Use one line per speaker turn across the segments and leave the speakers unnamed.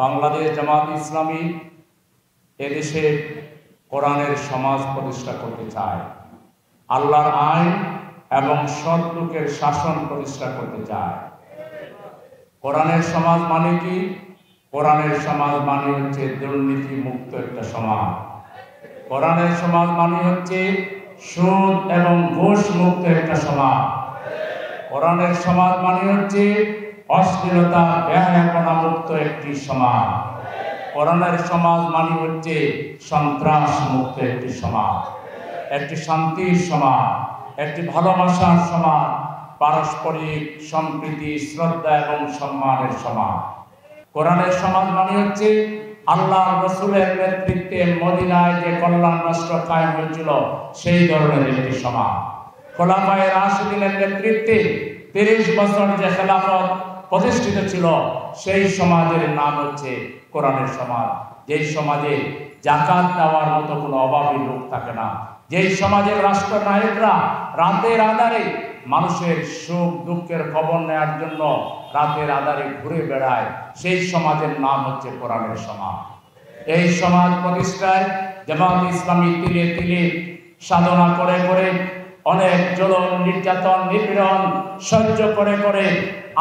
বাংলাদেশ জামাত ইসলামী এদেশে কোরআনের সমাজ প্রতিষ্ঠা করতে চায়, আল্লাহর আইন এবং সৎ লোকের শাসন প্রতিষ্ঠা করতে চায়। কোরআনের সমাজ মানে কি? কোরআনের সমাজ মানে হচ্ছে দুর্নীতি মুক্ত একটা সমাজ। কোরআনের সমাজ মানে হচ্ছে সুদ এবং ঘুষ মুক্ত একটা সমাজ। কোরআনের সমাজ মানে হচ্ছে অশ্লীলতা বেহায়াপনা মুক্ত একটি সমাজ। কোরআনের সমাজ মানে হচ্ছে সন্ত্রাস মুক্ত একটি সমাজ, একটি শান্তির সমাজ, একটি ভালোবাসার সমাজ, পারস্পরিক সম্প্রীতি, শ্রদ্ধা এবং সম্মানের সমাজ। কোরআনের সমাজ মানে হচ্ছে আল্লাহ রসুলের নেতৃত্বে মদিনায় যে কল্যাণ রাষ্ট্র কায়েম হয়েছিল সেই ধরনের একটি সমাজ। খোলাফায়ে রাশিদিনের নেতৃত্বে 30 বছর যে খেলাফত প্রতিষ্ঠিত ছিল সেই সমাজের নাম হচ্ছে কোরআনের সমাজ। যেই সমাজে যাকাত দেওয়ার মতো কোনো অভাবী লোক থাকে না, যেই সমাজের রাষ্ট্রনায়করা রাতের আধারে মানুষের সুখ দুঃখের খবর নেওয়ার জন্য রাতের আধারে ঘুরে বেড়ায়, সেই সমাজের নাম হচ্ছে কোরআনের সমাজ। এই সমাজ প্রতিষ্ঠায় জামাত ইসলামী তিলে তিলে সাধনা করে করে, অনেক জুলুম নির্যাতন নিপীড়ন সহ্য করে করে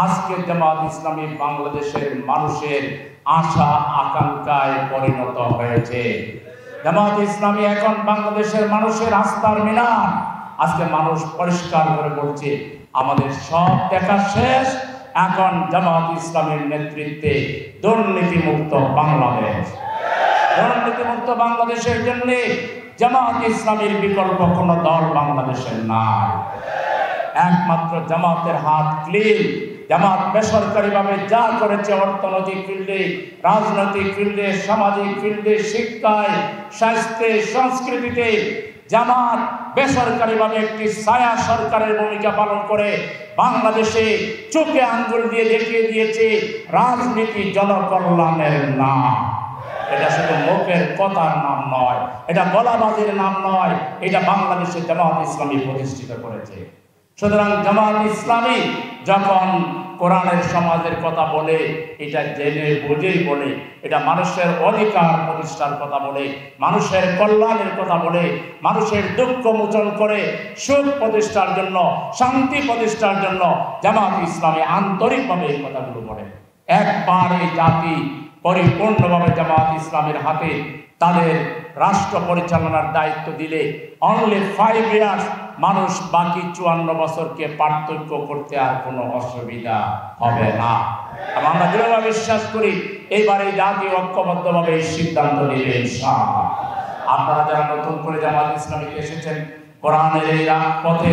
আজকে জামাত ইসলামী বাংলাদেশের মানুষের আশা আকাঙ্ক্ষায় পরিণত হয়েছে। জামাত ইসলামী এখন বাংলাদেশের মানুষের আস্থার মিনার। আজকে মানুষ পরিষ্কার করে বলছে আমাদের সব দেখা শেষ, এখন জামাত ইসলামের নেতৃত্বে দুর্নীতিমুক্ত বাংলাদেশ। দুর্নীতিমুক্ত বাংলাদেশের জন্য জামাত ইসলামের বিকল্প কোন দল বাংলাদেশের নাই। একমাত্র জামাতের হাত ক্লিন। জামাত বেসরকারিভাবে যা করেছে অর্থনৈতিক ফিল্ডে, রাজনৈতিক ফিল্ডে, সামাজিক ফিল্ডে, শিক্ষায়, স্বাস্থ্যে, সংস্কৃতিতে জামাত বেসরকারিভাবে একটি ছায়া সরকারের ভূমিকা পালন করে বাংলাদেশে চোখে আঙ্গুল দিয়ে দেখিয়ে দিয়েছে রাজনীতি জনকল্যাণের নাম। এটা শুধু মুখের কথার নাম নয়, এটা গলাবাজির নাম নয়, এটা বাংলাদেশে জামাত ইসলামী প্রতিষ্ঠিত করেছে। সুতরাং জামাত ইসলামী যখন কোরআনের সমাজের কথা বলে, এটা জেনে বুঝেই বলে, এটা মানুষের অধিকার প্রতিষ্ঠার কথা বলে, মানুষের কল্যাণের কথা বলে, মানুষের দুঃখ মোচন করে সুখ প্রতিষ্ঠার জন্য, শান্তি প্রতিষ্ঠার জন্য জামাত ইসলামী আন্তরিকভাবে এই কথাগুলো বলে। একবার এই জাতি পরিপূর্ণভাবে জামাত ইসলামের হাতে তাদের রাষ্ট্র পরিচালনার দায়িত্ব দিলে অনলি 5 ইয়ার্স মানুষ বাকি 54 বছরকে পার্থক্য করতে আর কোনো অসুবিধা হবে না। আমরা দৃঢ়ভাবে বিশ্বাস করি এইবার এই জাতি ঐক্যবদ্ধভাবে এই সিদ্ধান্ত নেবে ইনশাআল্লাহ। আপনারা যারা নতুন করে জামাত ইসলামীতে এসেছেন, কোরআনের এই পথে,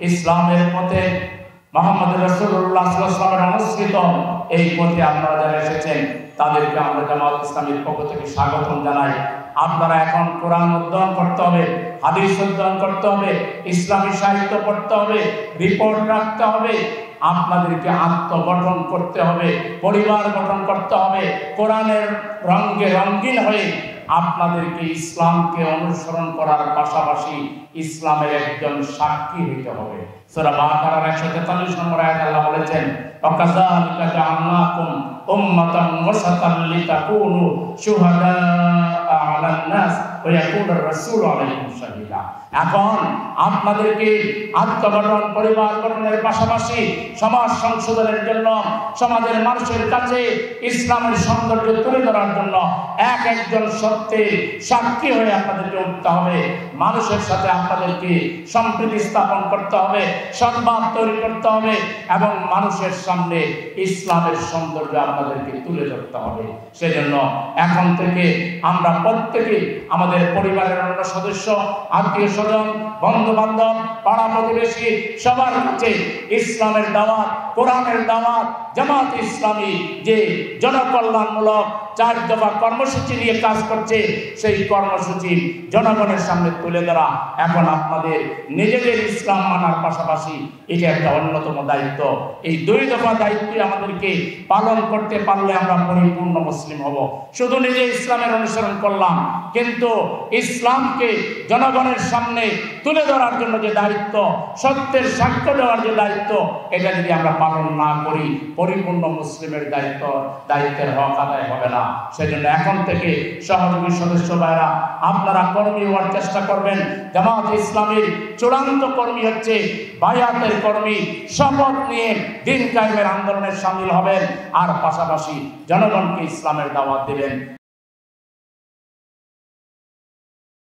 ইসলামের পথে, মুহাম্মদ রাসূলুল্লাহ সাল্লাল্লাহু আলাইহি ওয়াসাল্লামের অনুসৃত এই পথে আপনারা যারা এসেছেন তাদেরকে আমরা জামাত ইসলামীর পক্ষ থেকে স্বাগতম জানাই। আপনারা এখন কোরআন অধ্যয়ন করতে হবে, হাদিস অধ্যয়ন করতে হবে, ইসলামী সাহিত্য পড়তে হবে, রিপোর্ট রাখতে হবে, আপনাদেরকে আত্মগঠন করতে হবে, পরিবার গঠন করতে হবে, কোরআনের রঙে রঙিন হয়ে আপনাদেরকে ইসলামকে অনুসরণ করার পাশাপাশি ইসলামের একজন সাক্ষী হইতে হবে। সূরা বাকারার 143 নম্বর আয়াতে আল্লাহ বলেছেন, ওয়াকাযালিকা জাআলনাকুম উম্মাতান ওয়াসাতান লিতাকুনু শুহাদা আলান নাস ওয়া ইয়াকুনার রাসূলু আলাইকুম শাহীদা। এখন আপনাদেরকে আত্মগঠন, পরিবার গঠনের পাশাপাশি সমাজ সংশোধনের জন্য, সমাজের মানুষের কাছে ইসলামের সৌন্দর্য তুলে ধরার জন্য একজন সত্যের সাক্ষী হয়ে আপনাদেরকে উঠতে হবে। মানুষের সাথে আপনাদেরকে সম্প্রীতি স্থাপন করতে হবে, সদ্ভাব তৈরি করতে হবে এবং মানুষের সামনে ইসলামের সৌন্দর্য আপনাদেরকে তুলে ধরতে হবে। সেজন্য এখন থেকে আমরা প্রত্যেকে আমাদের পরিবারের অন্য সদস্য, আত্মীয় স্বজন, বন্ধু বান্ধব, পাড়া প্রতিবেশী সবার কাছে ইসলামের দাওয়াত, কোরআনের দাওয়াত, জামাত ইসলামী যে জনকল্যাণমূলক 4 দফা কর্মসূচি নিয়ে কাজ করছে, সেই কর্মসূচি জনগণের সামনে তুলে ধরা এখন আপনাদের নিজেদের ইসলাম মানার পাশাপাশি এটা একটা অন্যতম দায়িত্ব। এই 2 দফা দায়িত্ব আমাদেরকে পালন করতে পারলে আমরা পরিপূর্ণ মুসলিম হব। শুধু নিজে ইসলামের অনুসরণ করলাম, কিন্তু ইসলামকে জনগণের সামনে তুলে ধরার জন্য যে দায়িত্ব, সত্যের সাক্ষ্য দেওয়ার যে দায়িত্ব, এটা যদি আমরা পালন না করি পরিপূর্ণ মুসলিমের দায়িত্বের হক আদায় হবে না। সেজন্য এখন থেকে সহযোগী সদস্য ভাইরা আপনারা কর্মী হওয়ার চেষ্টা করবেন। জামায়াতে ইসলামীর চূড়ান্ত কর্মী হচ্ছে বায়াতের কর্মী, শপথ নিয়ে দিন কায়েমের আন্দোলনে শামিল হবেন আর পাশাপাশি জনগণকে ইসলামের দাওয়াত দিবেন।